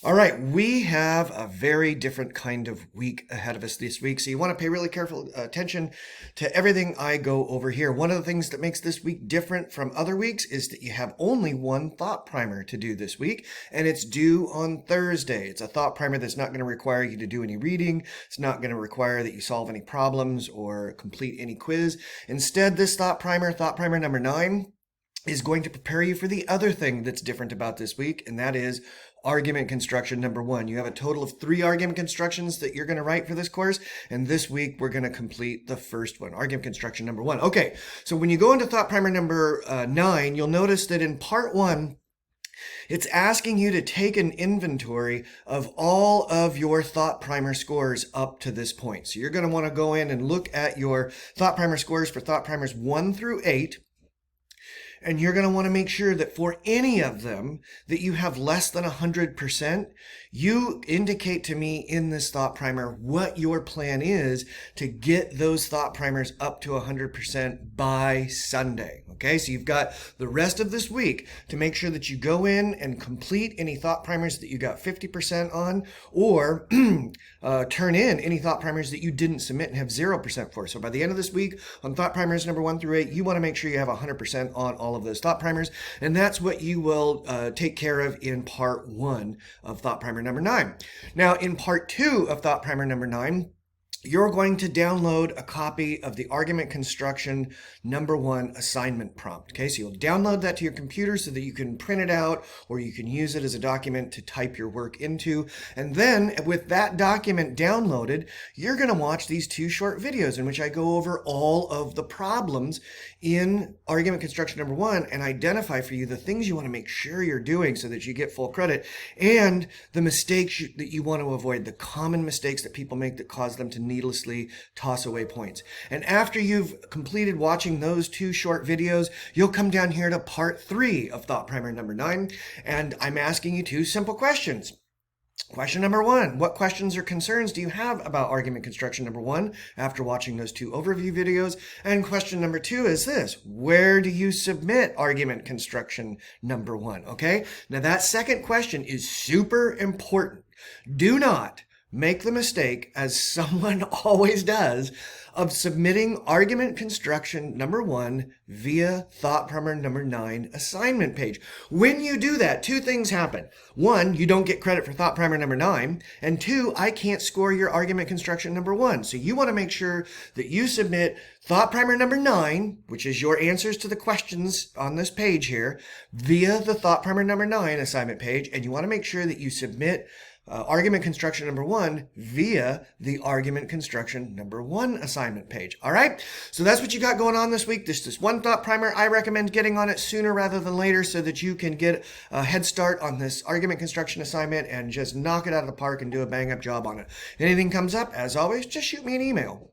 All right, we have a very different kind of week ahead of us this week, so you want to pay really careful attention to everything I go over here. One of the things that makes this week different from other weeks is that you have only one thought primer to do this week, and it's due on Thursday. It's a thought primer that's not going to require you to do any reading. It's not going to require that you solve any problems or complete any quiz. Instead, this thought primer number 9, is going to prepare you for the other thing that's different about this week, and that is argument construction number 1. You have a total of 3 argument constructions that you're going to write for this course, and this week we're going to complete the first one, argument construction number 1. Okay, so when you go into thought primer number 9, you'll notice that in part 1, it's asking you to take an inventory of all of your thought primer scores up to this point. So you're going to want to go in and look at your thought primer scores for thought primers 1 through 8. And you're going to want to make sure that for any of them that you have less than 100%, you indicate to me in this thought primer what your plan is to get those thought primers up to 100% by Sunday. Okay, so you've got the rest of this week to make sure that you go in and complete any thought primers that you got 50% on, or turn in any thought primers that you didn't submit and have 0% for. So by the end of this week on thought primers number 1 through 8, you want to make sure you have 100% on all of those thought primers, and that's what you will take care of in part 1 of thought primer number 9. Now in part 2 of thought primer number 9, you're going to download a copy of the argument construction number 1 assignment prompt. Okay, so you'll download that to your computer so that you can print it out, or you can use it as a document to type your work into. And then with that document downloaded, you're going to watch these 2 short videos in which I go over all of the problems in argument construction number 1 and identify for you the things you want to make sure you're doing so that you get full credit, and the mistakes that you want to avoid, the common mistakes that people make that cause them to needlessly toss away points. And after you've completed watching those 2 short videos, you'll come down here to part 3 of thought primer number 9, and I'm asking you 2 simple questions. Question number 1, what questions or concerns do you have about argument construction number 1 after watching those 2 overview videos? And question number 2 is this: where do you submit argument construction number 1? Okay, now that second question is super important. Do not make the mistake, as someone always does, of submitting argument construction number 1 via thought primer number 9 assignment page. When you do that, 2 things happen. 1, you don't get credit for thought primer number 9, and 2, I can't score your argument construction number 1. So you want to make sure that you submit thought primer number 9, which is your answers to the questions on this page here, via the thought primer number 9 assignment page, and you want to make sure that you submit argument construction number 1 via the argument construction number 1 assignment page. All right, so that's what you got going on this week. This one thought primer. I recommend getting on it sooner rather than later so that you can get a head start on this argument construction assignment and just knock it out of the park and do a bang up job on it. Anything comes up, as always, just shoot me an email.